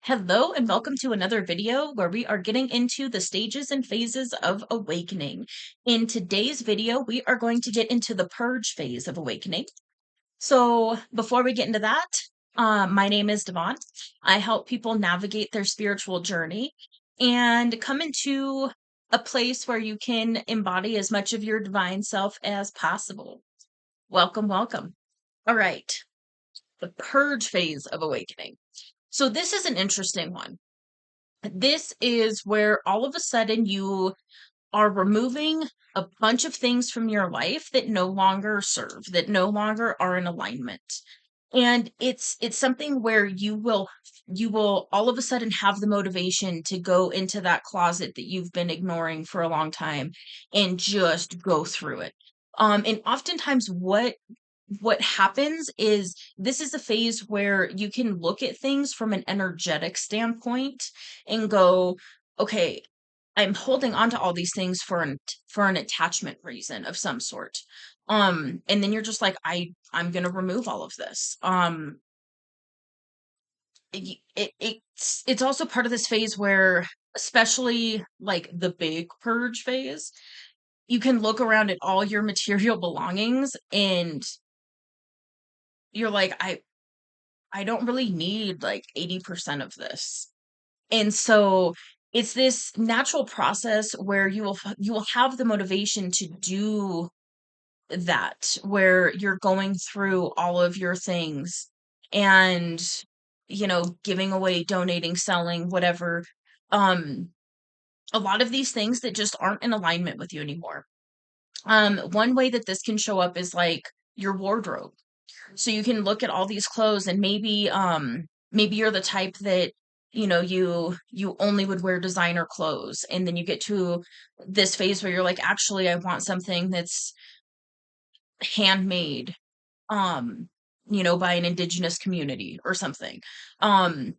Hello and welcome to another video where we are getting into the stages and phases of awakening. In today's video, we are going to get into the purge phase of awakening. So before we get into that, my name is Devon. I help people navigate their spiritual journey and come into a place where you can embody as much of your divine self as possible. Welcome, welcome. All right, the purge phase of awakening. So this is an interesting one. This is where all of a sudden you are removing a bunch of things from your life that no longer serve, that no longer are in alignment. And it's something where you will all of a sudden have the motivation to go into that closet that you've been ignoring for a long time and just go through it. And oftentimes what happens is this is a phase where you can look at things from an energetic standpoint and go, okay, I'm holding on to all these things for an attachment reason of some sort. And then you're just like, I'm gonna remove all of this. It's also part of this phase where, especially like the big purge phase, you can look around at all your material belongings and you're like, I don't really need like 80% of this. And so it's this natural process where you will have the motivation to do that, where you're going through all of your things and giving away, donating, selling, whatever. Um a lot of these things that just aren't in alignment with you anymore. One way that this can show up is like your wardrobe. So you can look at all these clothes and maybe you're the type that you only would wear designer clothes, and then you get to this phase where you're like, actually I want something that's handmade, by an indigenous community or something. um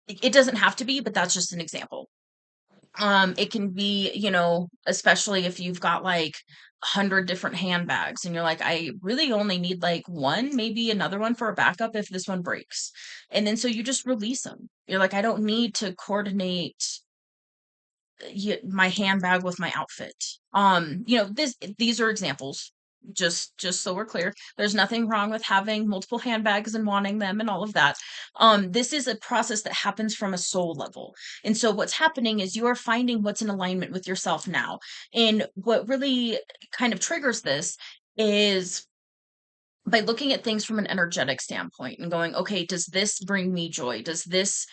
it doesn't have to be, but that's just an example. It can be, especially if you've got like 100 different handbags and you're like, I really only need like one, maybe another one for a backup if this one breaks. And then so you just release them. You're like, I don't need to coordinate my handbag with my outfit. These are examples. Just so we're clear, there's nothing wrong with having multiple handbags and wanting them and all of that. This is a process that happens from a soul level. And so what's happening is you are finding what's in alignment with yourself now. And what really kind of triggers this is by looking at things from an energetic standpoint and going, okay, does this bring me joy? Does this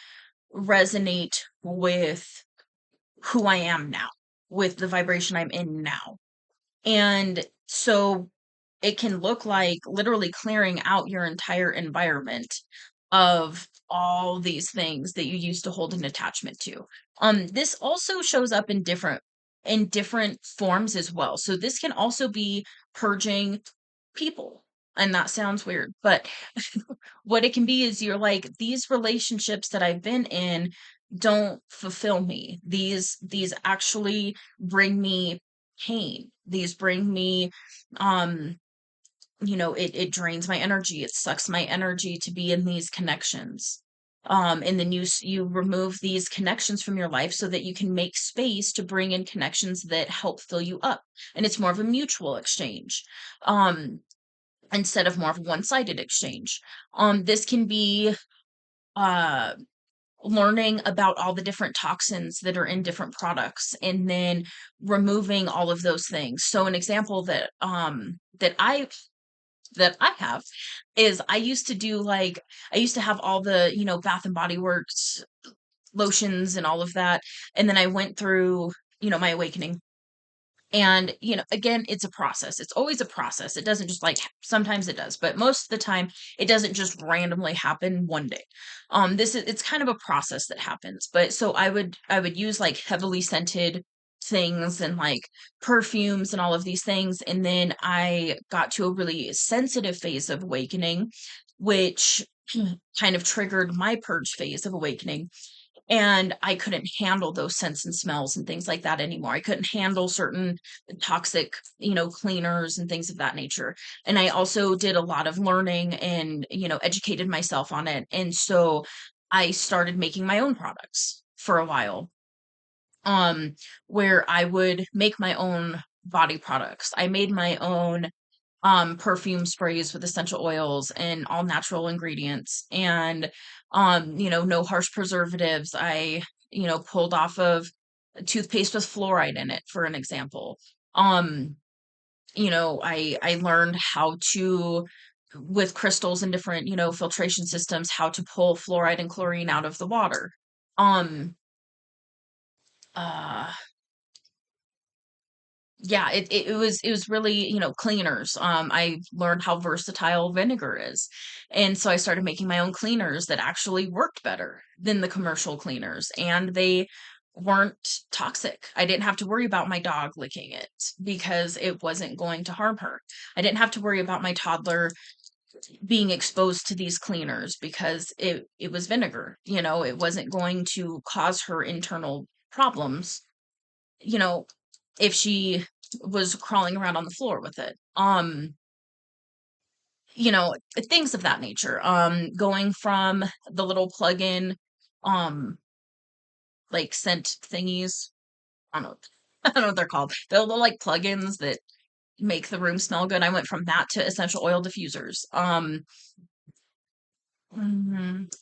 resonate with who I am now, with the vibration I'm in now? And so it can look like literally clearing out your entire environment of all these things that you used to hold an attachment to. This also shows up in different forms as well. So this can also be purging people. And that sounds weird, but what it can be is you're like, these relationships that I've been in don't fulfill me. These actually bring me pain. These bring me it drains my energy. It sucks my energy to be in these connections. And then you remove these connections from your life so that you can make space to bring in connections that help fill you up. And it's more of a mutual exchange. Instead of more of a one-sided exchange. This can be uh learning about all the different toxins that are in different products and then removing all of those things. So an example that I have is I used to have all the, Bath and Body Works lotions and all of that. And then I went through, my awakening. And, again, it's a process. It's always a process. It doesn't just like sometimes it does, but most of the time it doesn't just randomly happen one day. It's kind of a process that happens. But so I would use like heavily scented things and like perfumes and all of these things. And then I got to a really sensitive phase of awakening, which kind of triggered my purge phase of awakening, and I couldn't handle those scents and smells and things like that anymore. I couldn't handle certain toxic, cleaners and things of that nature. And I also did a lot of learning and, educated myself on it. And so I started making my own products for a while, um, where I would make my own body products. I made my own perfume sprays with essential oils and all natural ingredients, and no harsh preservatives. I pulled off of toothpaste with fluoride in it, for an example. um I learned how to, with crystals and different filtration systems, how to pull fluoride and chlorine out of the water. um uh yeah, it was really, cleaners. I learned how versatile vinegar is, and so I started making my own cleaners that actually worked better than the commercial cleaners, and they weren't toxic. I didn't have to worry about my dog licking it because it wasn't going to harm her. I didn't have to worry about my toddler being exposed to these cleaners because it was vinegar. It wasn't going to cause her internal problems, you know, if she was crawling around on the floor with it. You know, things of that nature. Going from the little plug-in, um, like scent thingies. I don't know. I don't know what they're called. The little like plugins that make the room smell good. I went from that to essential oil diffusers.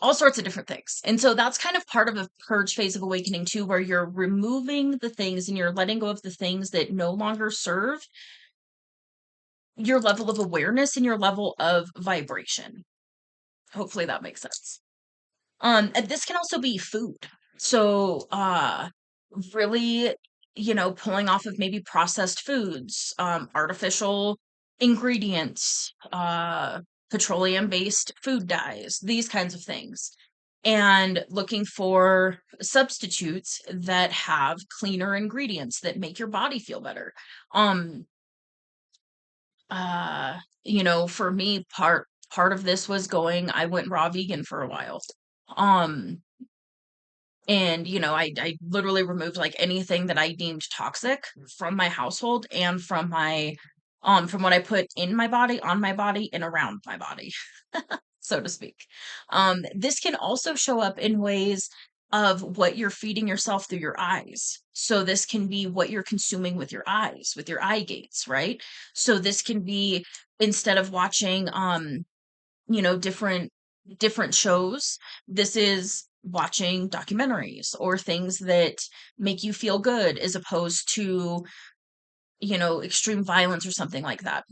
All sorts of different things. And so that's kind of part of a purge phase of awakening too, where you're removing the things and you're letting go of the things that no longer serve your level of awareness and your level of vibration. Hopefully that makes sense. And this can also be food. So, really, pulling off of maybe processed foods, artificial ingredients, petroleum-based food dyes, these kinds of things. And looking for substitutes that have cleaner ingredients that make your body feel better. Um, for me, part of this was going, I went raw vegan for a while. Um, and I literally removed like anything that I deemed toxic from my household and from what I put in my body, on my body, and around my body, so to speak. This can also show up in ways of what you're feeding yourself through your eyes. So this can be what you're consuming with your eyes, with your eye gates, right? So this can be, instead of watching different shows, this is watching documentaries or things that make you feel good as opposed to, extreme violence or something like that.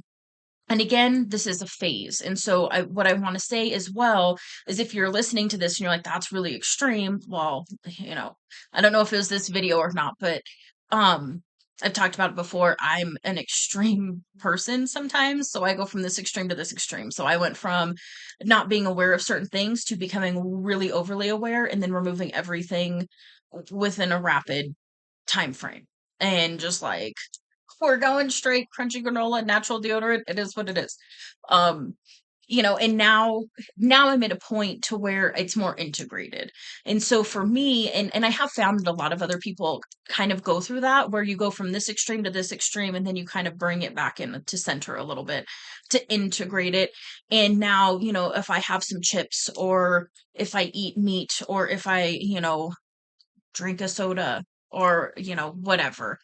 And again, this is a phase. And so what I want to say as well is, if you're listening to this and you're like, that's really extreme, well, I don't know if it was this video or not, but um I've talked about it before. I'm an extreme person sometimes. So I go from this extreme to this extreme. So I went from not being aware of certain things to becoming really overly aware and then removing everything within a rapid time frame. And just like, we're going straight crunchy granola, natural deodorant. It is what it is. Um, and now I'm at a point to where it's more integrated. And so for me, and I have found that a lot of other people kind of go through that, where you go from this extreme to this extreme, and then you kind of bring it back in to center a little bit to integrate it. And now, if I have some chips, or if I eat meat, or if I, drink a soda, or whatever,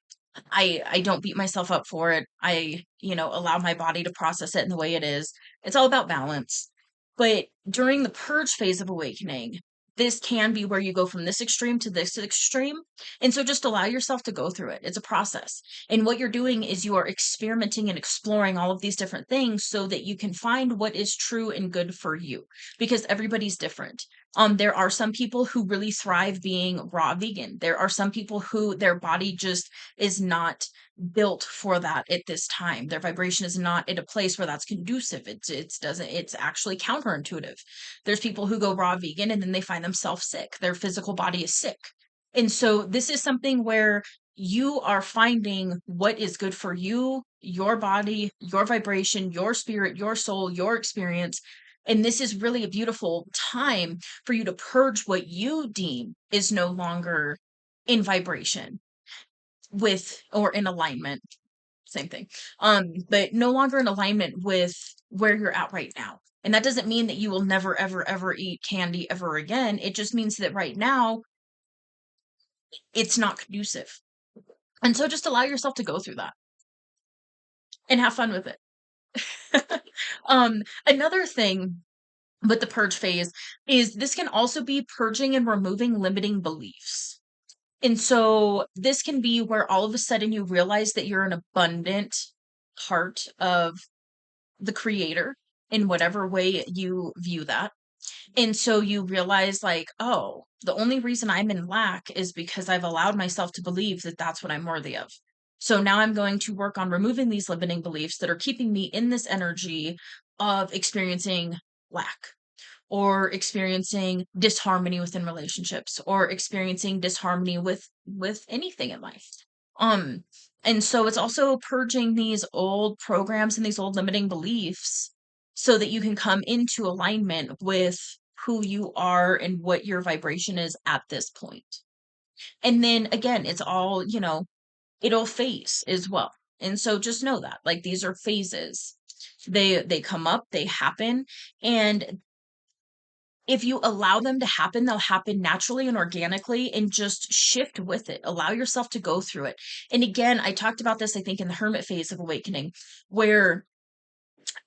I don't beat myself up for it. I, allow my body to process it in the way it is. It's all about balance. But during the purge phase of awakening, this can be where you go from this extreme to this extreme. And so just allow yourself to go through it. It's a process. And what you're doing is you are experimenting and exploring all of these different things so that you can find what is true and good for you, because everybody's different. There are some people who really thrive being raw vegan. There are some people who their body just is not built for that at this time. Their vibration is not at a place where that's conducive. It's actually counterintuitive. There's people who go raw vegan and then they find themselves sick. Their physical body is sick. And so this is something where you are finding what is good for you, your body, your vibration, your spirit, your soul, your experience. And this is really a beautiful time for you to purge what you deem is no longer in vibration with, or in alignment, same thing. But no longer in alignment with where you're at right now. And that doesn't mean that you will never, ever, ever eat candy ever again. It just means that right now it's not conducive. And so just allow yourself to go through that and have fun with it. Another thing with the purge phase is this can also be purging and removing limiting beliefs. And so this can be where all of a sudden you realize that you're an abundant part of the creator in whatever way you view that. And so you realize, like, oh, the only reason I'm in lack is because I've allowed myself to believe that that's what I'm worthy of. So now I'm going to work on removing these limiting beliefs that are keeping me in this energy of experiencing lack or experiencing disharmony within relationships or experiencing disharmony with anything in life. Um and so it's also purging these old programs and these old limiting beliefs so that you can come into alignment with who you are and what your vibration is at this point. And then again, it's all, it'll phase as well. And so just know that, like, these are phases. They come up, they happen, and if you allow them to happen, they'll happen naturally and organically, and just shift with it. Allow yourself to go through it. And again, I talked about this, I think, in the hermit phase of awakening, where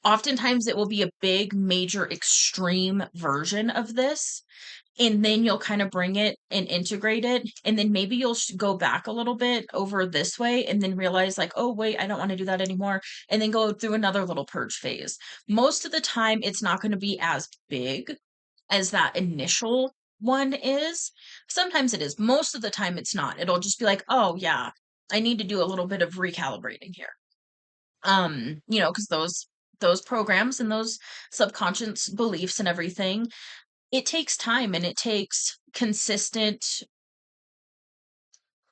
oftentimes it will be a big, major, extreme version of this. And then you'll kind of bring it and integrate it. And then maybe you'll go back a little bit over this way and then realize, like, oh, wait, I don't want to do that anymore. And then go through another little purge phase. Most of the time, it's not going to be as big as that initial one is. Sometimes it is. Most of the time it's not. It'll just be like, "Oh, yeah, I need to do a little bit of recalibrating here." Because those programs and those subconscious beliefs and everything, it takes time and it takes consistent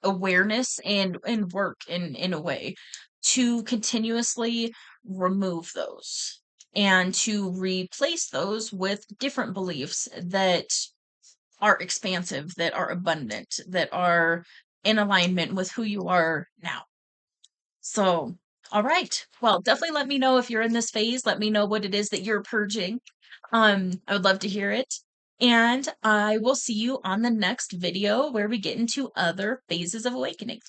awareness and work in a way to continuously remove those and to replace those with different beliefs that are expansive, that are abundant, that are in alignment with who you are now. So, all right. Well, definitely let me know if you're in this phase. Let me know what it is that you're purging. I would love to hear it. And I will see you on the next video where we get into other phases of awakening.